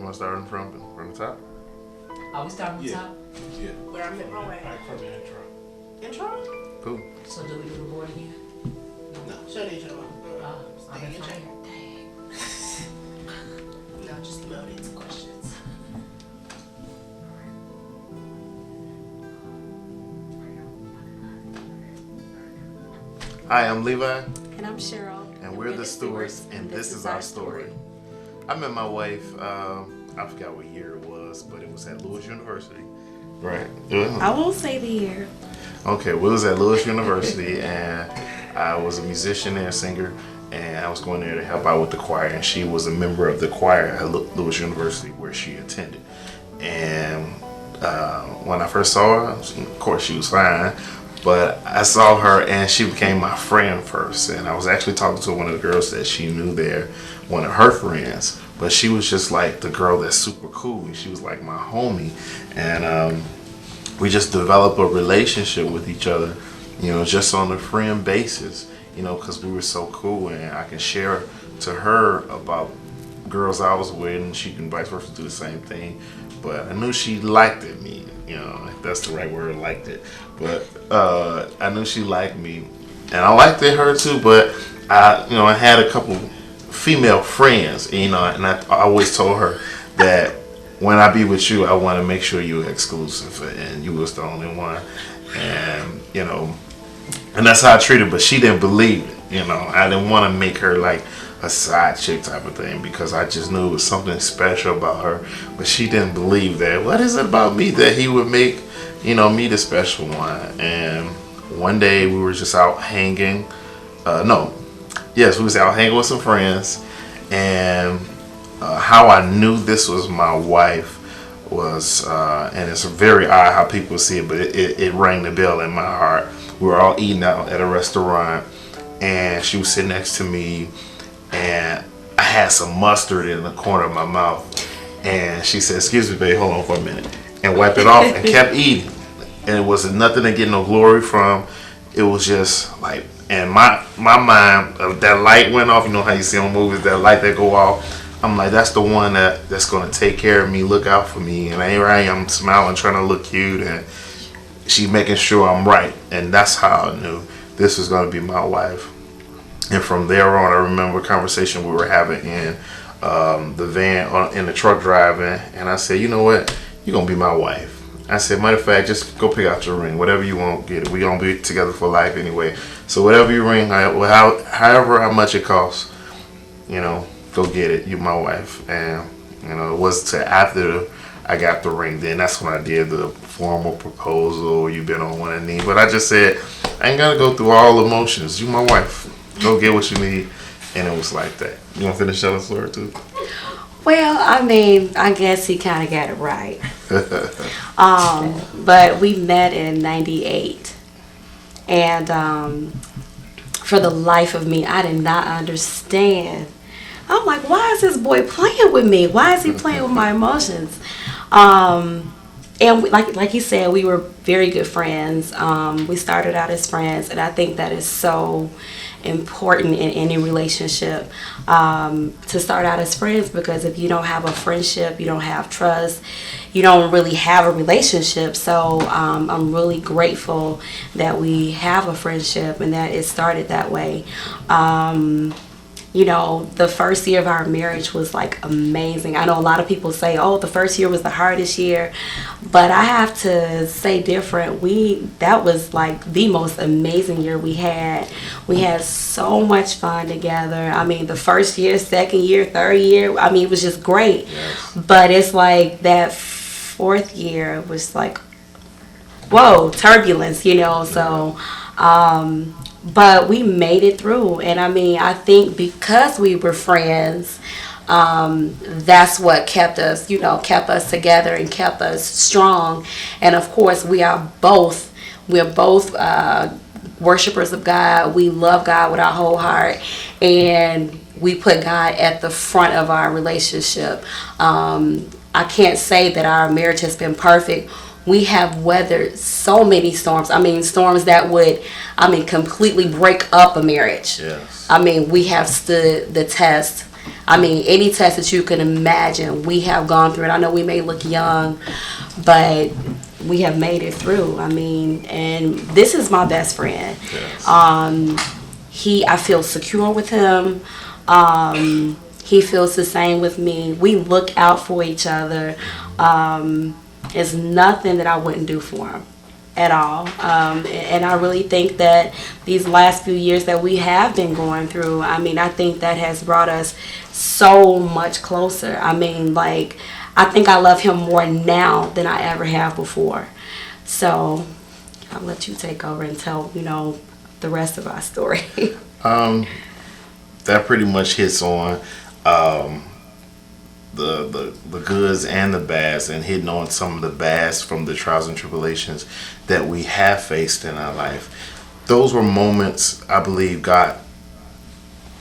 want to start from the top? Are we starting from the top? Yeah. Where I'm at my way. Right from the intro. Intro? Cool. So do we do the board again? No. Show the intro. I've Stay been in your chair. tired. No, just load into questions. Hi, I'm Levi, And I'm Cheryl. and we're the Stewarts, and this is our story. I met my wife, I forgot what year it was, but it was at Lewis University. Right. I won't say the year. Okay, well, it was at Lewis University, and I was a musician and a singer, and I was going there to help out with the choir, and she was a member of the choir at Lewis University where she attended. And when I first saw her, of course, she was fine, but I saw her, and she became my friend first, and I was actually talking to one of the girls that she knew there, one of her friends, but she was just like the girl that's super cool, and she was like my homie, and we just developed a relationship with each other, you know, just on a friend basis, you know, because we were so cool, and I can share to her about girls I was with, and she can vice versa do the same thing. But I knew she liked it, me, you know, if that's the right word, liked it. But I knew she liked me, and I liked it her too. But I had a couple female friends, you know, and I always told her that when I be with you, I want to make sure you're exclusive, and you was the only one, and you know, and that's how I treated her. But she didn't believe it, you know. I didn't want to make her like a side chick type of thing because I just knew it was something special about her. But she didn't believe that. What is it about me that he would make, you know, me the special one? And one day we were just out hanging. We was out hanging with some friends, and how I knew this was my wife was, and it's very odd how people see it, but it rang the bell in my heart. We were all eating out at a restaurant, and she was sitting next to me, and I had some mustard in the corner of my mouth, and she said, "Excuse me, babe, hold on for a minute," and wiped it off and kept eating. And it wasn't nothing to get no glory from. It was just like, and my mind, that light went off. You know how you see on movies, that light that go off. I'm like, that's the one that's gonna take care of me, look out for me. And here I am smiling, trying to look cute, and she making sure I'm right. And that's how I knew this was gonna be my wife. And from there on, I remember a conversation we were having in the van, in the truck driving, and I said, you know what, you're gonna be my wife. I said, matter of fact, just go pick out your ring, whatever you want, get it. We're gonna be together for life anyway. So whatever you ring, however how much it costs, you know, go get it. You're my wife. And you know, it was to after I got the ring, then that's when I did the formal proposal. You've been on one knee, but I just said, I ain't gotta go through all the emotions. You my wife. Go get what you need. And it was like that. You want to finish telling the story too? Well, I mean, I guess he kind of got it right. But we met in 98. And for the life of me, I did not understand. I'm like, why is this boy playing with me? Why is he playing with my emotions? And like he said, we were very good friends. We started out as friends, and I think that is so important in any relationship, to start out as friends, because if you don't have a friendship, you don't have trust, you don't really have a relationship. So I'm really grateful that we have a friendship and that it started that way. You know, the first year of our marriage was like amazing. I know a lot of people say, oh, the first year was the hardest year, but I have to say different. That was like the most amazing year we had. We had so much fun together. I mean, the first year, second year, third year, I mean, it was just great. Yes. But it's like that fourth year was like, whoa, turbulence, you know, so... but we made it through, and I mean, I think because we were friends, that's what kept us together and kept us strong. And of course, we're both worshipers of God. We love God with our whole heart, and we put God at the front of our relationship. I can't say that our marriage has been perfect. We have weathered so many storms. I mean, storms that would, completely break up a marriage. Yes. I mean, we have stood the test. I mean, any test that you can imagine, we have gone through it. I know we may look young, but we have made it through. I mean, and this is my best friend. Yes. I feel secure with him. He feels the same with me. We look out for each other. There's nothing that I wouldn't do for him at all. And I really think that these last few years that we have been going through, I mean, I think that has brought us so much closer. I mean, like, I think I love him more now than I ever have before. So I'll let you take over and tell, the rest of our story. That pretty much hits on the goods and the bads, and hitting on some of the bads from the trials and tribulations that we have faced in our life. Those were moments, I believe, God,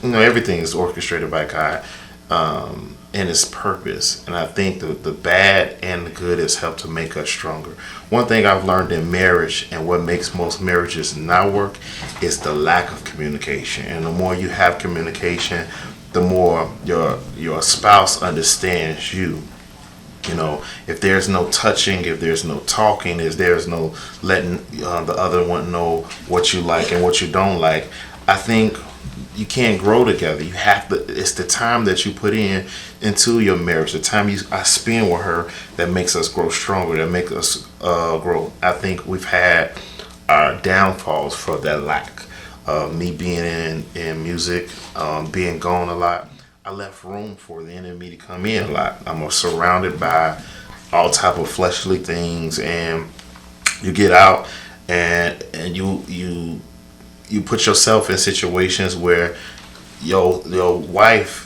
everything is orchestrated by God, and its purpose. And I think the bad and the good has helped to make us stronger. One thing I've learned in marriage, and what makes most marriages not work, is the lack of communication. And the more you have communication, the more your spouse understands you. If there's no touching, if there's no talking, if there's no letting the other one know what you like and what you don't like, I think you can't grow together. You have to. It's the time that you put into your marriage, the time I spend with her, that makes us grow stronger, that makes us grow. I think we've had our downfalls for that lack. Me being in music, being gone a lot, I left room for the enemy to come in a lot. I'm surrounded by all type of fleshly things, and you get out and you put yourself in situations where your wife,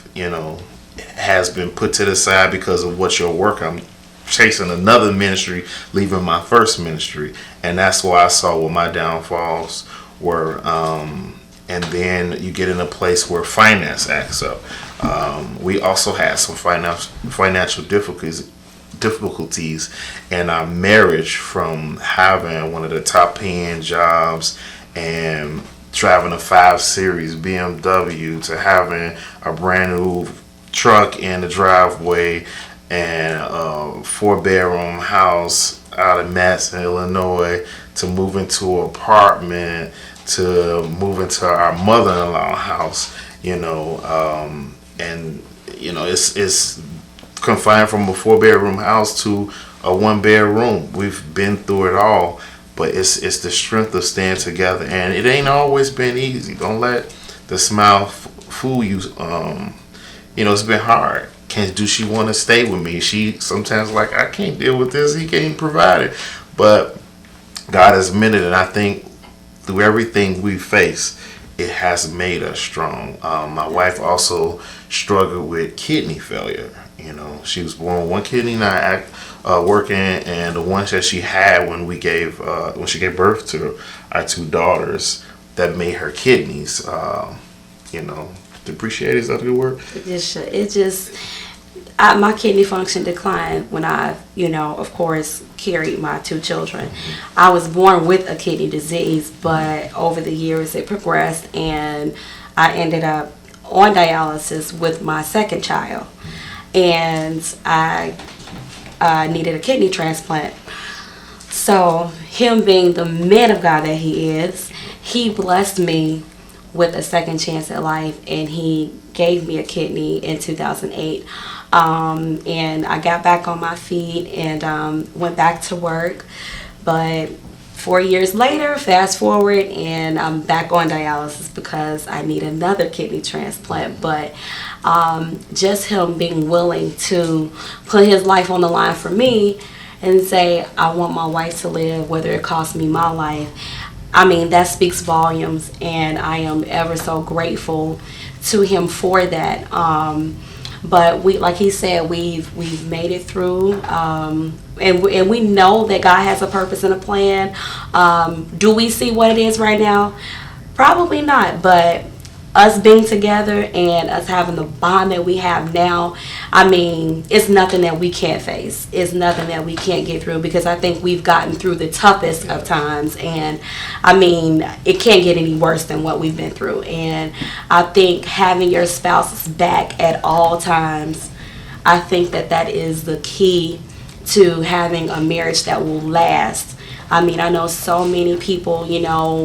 has been put to the side because of what your work. I'm chasing another ministry, leaving my first ministry, and that's why I saw what my downfalls were. And then you get in a place where finance acts up. We also had some financial difficulties in our marriage, from having one of the top paying jobs and driving a 5 Series BMW to having a brand new truck in the driveway and a 4-bedroom house out of Matson, Illinois, to moving to an apartment, to moving to our mother-in-law house, and it's confined from a 4-bedroom house to a 1-bedroom. We've been through it all, but it's the strength of staying together, and it ain't always been easy. Don't let the smile fool you. It's been hard. Does she want to stay with me? She sometimes like, I can't deal with this. He can't provide it, but God has meant it, and I think through everything we face, it has made us strong. My wife also struggled with kidney failure. She was born with one kidney not working, and the ones that she had when she gave birth to our 2 daughters, that made her kidneys, depreciate, is that a good word? My kidney function declined when I, of course, carried my 2 children. I was born with a kidney disease, but over the years it progressed, and I ended up on dialysis with my second child, and I needed a kidney transplant. So him being the man of God that he is, he blessed me with a second chance at life, and he gave me a kidney in 2008. And I got back on my feet and went back to work. But 4 years later, fast forward, and I'm back on dialysis because I need another kidney transplant. But just him being willing to put his life on the line for me and say, I want my wife to live, whether it costs me my life. I mean, that speaks volumes, and I am ever so grateful to him for that. But we, like he said, we've made it through, and we know that God has a purpose and a plan. Do we see what it is right now? Probably not, but us being together and us having the bond that we have now, I mean, it's nothing that we can't face. It's nothing that we can't get through, because I think we've gotten through the toughest of times. And I mean, it can't get any worse than what we've been through. And I think having your spouse's back at all times, I think that is the key to having a marriage that will last. I mean, I know so many people,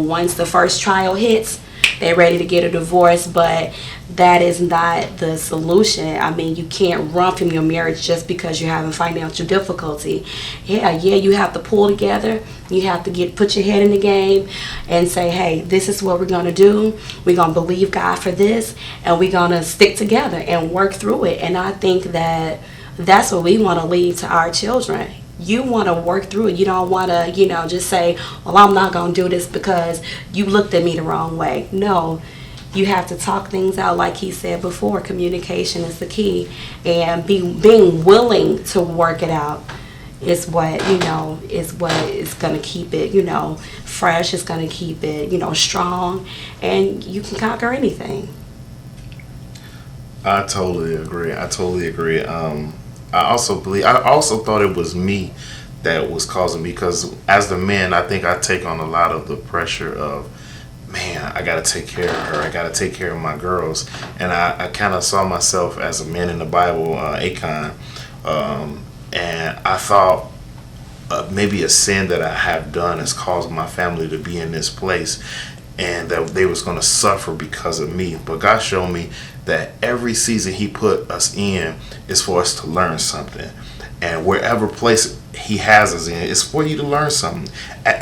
once the first trial hits, they're ready to get a divorce, but that is not the solution. I mean, you can't run from your marriage just because you're having financial difficulty. Yeah, you have to pull together. You have to put your head in the game and say, hey, this is what we're going to do. We're going to believe God for this, and we're going to stick together and work through it. And I think that's what we want to leave to our children. You want to work through it. You don't want to, just say, well, I'm not going to do this because you looked at me the wrong way. No, you have to talk things out. Like he said before, communication is the key. And being willing to work it out is what is going to keep it, fresh. It's going to keep it, strong. And you can conquer anything. I totally agree. I also thought it was me that was causing me, because as the man, I think I take on a lot of the pressure of, man, I got to take care of her. I got to take care of my girls. And I kind of saw myself as a man in the Bible, Achan. And I thought maybe a sin that I have done has caused my family to be in this place, and that they was going to suffer because of me. But God showed me that every season he put us in is for us to learn something. And wherever place he has us in, it's for you to learn something.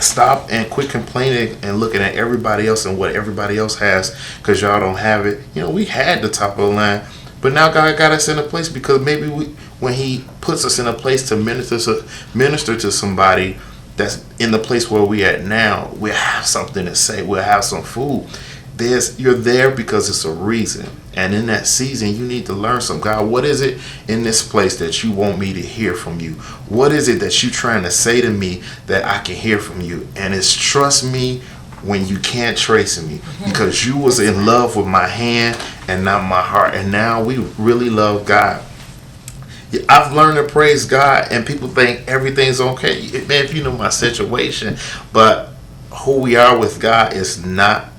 Stop and quit complaining and looking at everybody else and what everybody else has, because y'all don't have it. We had the top of the line, but now God got us in a place because maybe when he puts us in a place to minister to somebody that's in the place where we at now, we'll have something to say. We'll have some food. You're there because it's a reason. And in that season, you need to learn something. God, what is it in this place that you want me to hear from you? What is it that you're trying to say to me that I can hear from you? And it's trust me when you can't trace me, because you was in love with my hand and not my heart. And now we really love God. I've learned to praise God, and people think everything's okay. Man, if you know my situation, but who we are with God is not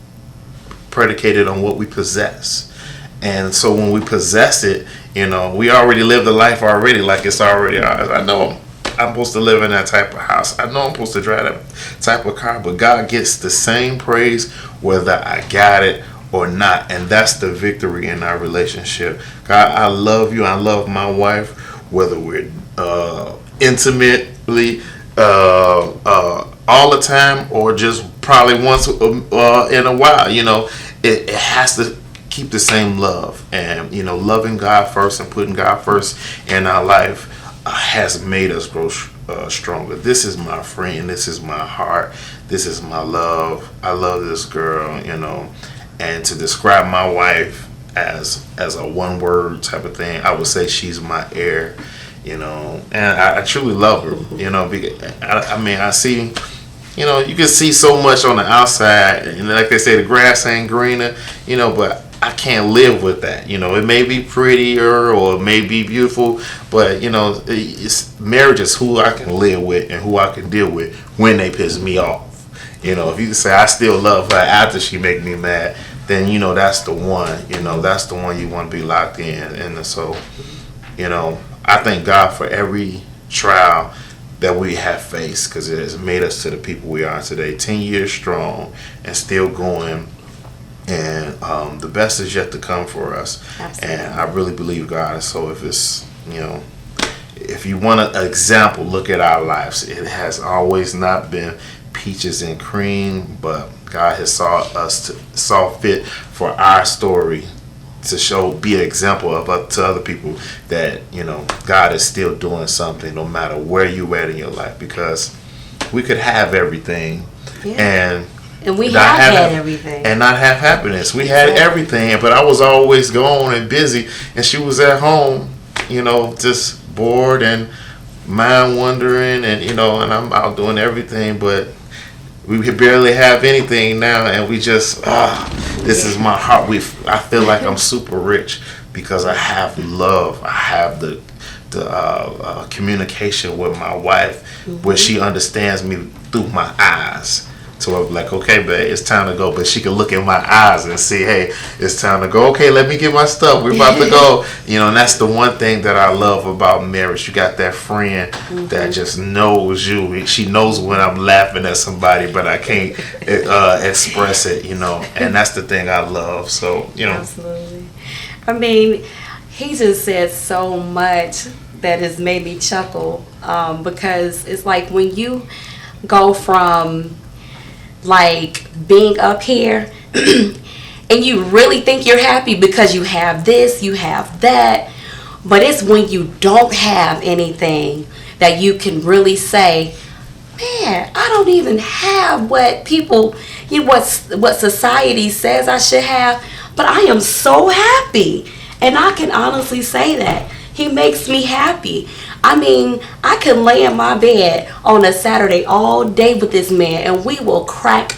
predicated on what we possess. And so when we possess it, we already live the life already, like it's already ours. I know I'm supposed to live in that type of house. I know I'm supposed to drive that type of car, but God gets the same praise whether I got it or not. And that's the victory in our relationship. God, I love you. I love my wife, whether we're intimately all the time or just probably once in a while. It has to keep the same love. And loving God first and putting God first in our life has made us grow stronger. This is my friend. This is my heart. This is my love. I love this girl. And to describe my wife as a one word type of thing, I would say she's my heir. And I truly love her. Because I see. You can see so much on the outside, and like they say, the grass ain't greener, but I can't live with that. It may be prettier or it may be beautiful, but, marriage is who I can live with and who I can deal with when they piss me off. If you can say I still love her after she make me mad, then, that's the one. That's the one you want to be locked in. And so, I thank God for every trial that we have faced, because it has made us to the people we are today, 10 years strong and still going, and the best is yet to come for us. Absolutely. And I really believe God. So if it's if you want an example, look at our lives. It has always not been peaches and cream, but God has saw fit for our story to be an example to other people that God is still doing something no matter where you at in your life, because we could have everything and we have had everything and not have happiness. We had everything, but I was always gone and busy, and she was at home just bored and mind wandering, and and I'm out doing everything, but we barely have anything now, and we just This is my heart. I feel like I'm super rich because I have love. I have the communication with my wife where she understands me through my eyes. So I'm like, okay, babe, it's time to go. But she can look in my eyes and see, hey, it's time to go. Okay, let me get my stuff. We're about to go. And that's the one thing that I love about marriage. You got that friend that just knows you. She knows when I'm laughing at somebody, but I can't express it, And that's the thing I love. So, Absolutely. I mean, he just said so much that has made me chuckle because it's like when you go from like being up here and you really think you're happy because you have this, you have that, but it's when you don't have anything that you can really say, man, I don't even have what people, what society says I should have, but I am so happy. And I can honestly say that. He makes me happy. I mean, I can lay in my bed on a Saturday all day with this man and we will crack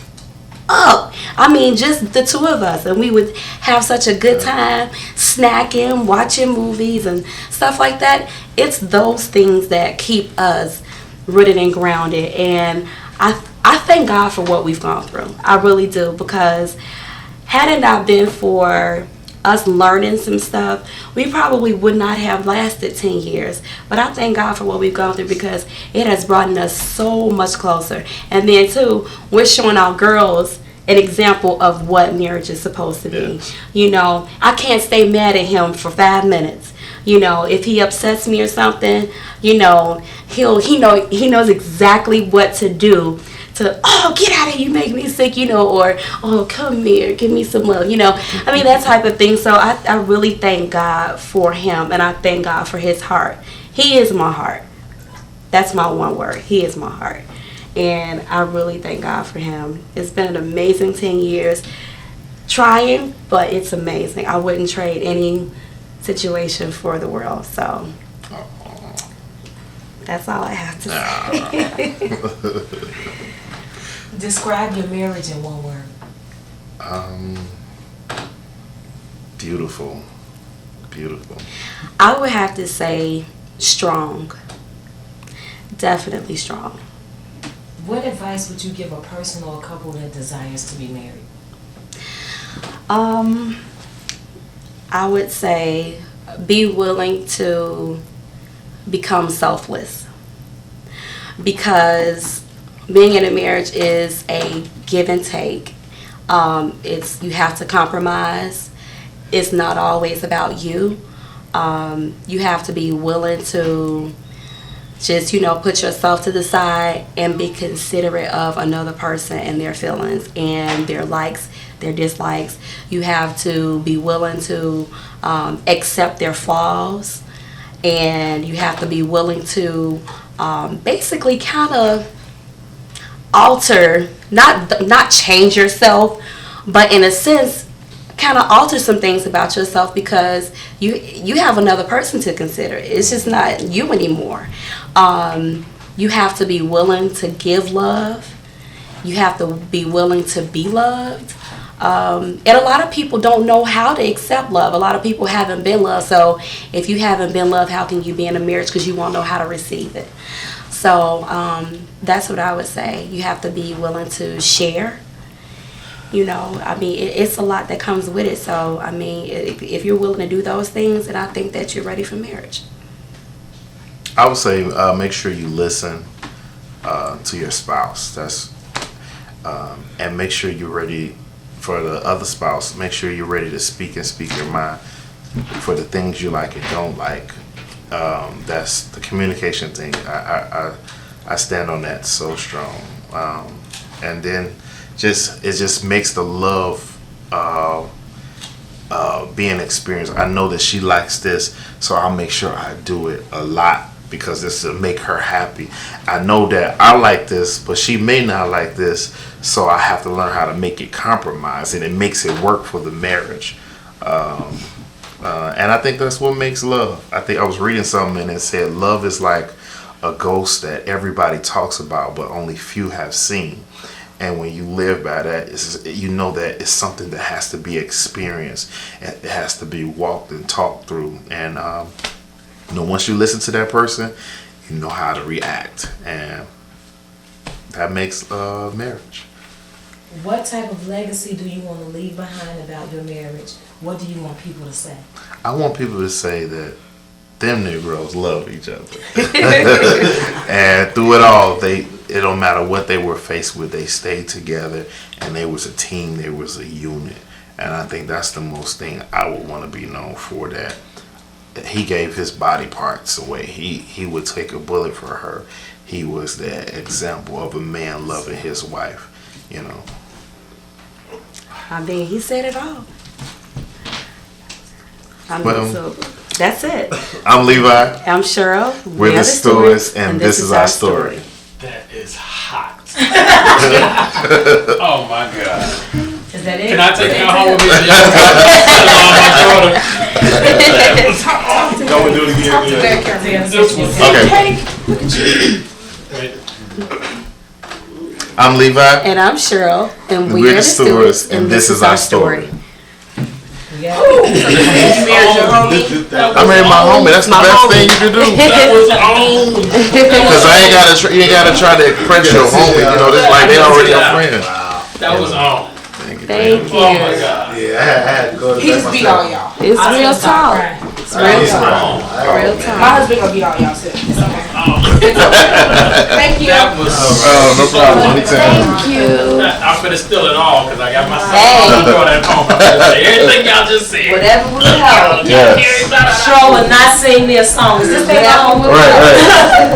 up. I mean, just the two of us, and we would have such a good time snacking, watching movies and stuff like that. It's those things that keep us rooted and grounded. And I thank God for what we've gone through. I really do, because had it not been for us learning some stuff, we probably would not have lasted 10 years. But I thank God for what we've gone through, because it has brought us so much closer. And then too, we're showing our girls an example of what marriage is supposed to be. Yes. I can't stay mad at him for 5 minutes. If he upsets me or something, he knows exactly what to do to, get out of here, you make me sick, or, come here, give me some love, I mean, that type of thing. So I really thank God for him, and I thank God for his heart. He is my heart. That's my one word. He is my heart. And I really thank God for him. It's been an amazing 10 years. Trying, but it's amazing. I wouldn't trade any situation for the world. So that's all I have to say. Describe your marriage in one word. Beautiful. I would have to say strong. Definitely strong. What advice would you give a person or a couple that desires to be married? I would say be willing to become selfless, because being in a marriage is a give and take. You have to compromise. It's not always about you. You have to be willing to just, put yourself to the side and be considerate of another person and their feelings and their likes, their dislikes. You have to be willing to accept their flaws, and you have to be willing to basically kind of alter, not change yourself, but in a sense kind of alter some things about yourself, because you have another person to consider. It's just not you anymore. You have to be willing to give love. You have to be willing to be loved. And a lot of people don't know how to accept love. A lot of people haven't been loved. So if you haven't been loved, how can you be in a marriage? Because you won't know how to receive it. So that's what I would say. You have to be willing to share. I mean, it's a lot that comes with it. So, I mean, if you're willing to do those things, then I think that you're ready for marriage. I would say make sure you listen to your spouse. And make sure you're ready for the other spouse. Make sure you're ready to speak your mind for the things you like and don't like. That's the communication thing. I stand on that so strong. And then it just makes the love being experienced. I know that she likes this, so I'll make sure I do it a lot, because this will make her happy. I know that I like this, but she may not like this, so I have to learn how to make it compromise, and it makes it work for the marriage. And I think that's what makes love. I think I was reading something and it said love is like a ghost that everybody talks about, but only few have seen. And when you live by that, you know that it's something that has to be experienced. It has to be walked and talked through. And once you listen to that person, you know how to react, and that makes marriage. What type of legacy do you want to leave behind about your marriage? What do you want people to say? I want people to say that them Negroes love each other. And through it all, it don't matter what they were faced with, they stayed together, and they was a team, they was a unit. And I think that's the most thing I would want to be known for, that he gave his body parts away. He would take a bullet for her. He was that example of a man loving his wife, you know. I mean, he said it all. Well, So that's it. I'm Levi. I'm Cheryl. We're the Stewards, and this is our story. That is hot. Oh my God. Is that it? Can I take y'all home with me? Go and do it again. I'm Levi. And I'm Cheryl. And We're the Stewards, and this is our story. Yeah. I married my homie. That's the best thing you can do. That was on. Because you ain't gotta try to impress your homie. You know, it's like they already your friend. That was on. Thank you. Oh my God. Yeah, I had to go to He just beat all y'all. It's real talk. It's real talk. Real My talk. husband gonna beat all y'all too. It's okay. Thank you. That was. No problem. Anytime. Thank you. I'm finna steal it all because I got my son. Hey. I'm going at home. I'm gonna say everything y'all just said. Whatever will help. Yes. Cheryl will not sing their song. Is this their song? Right.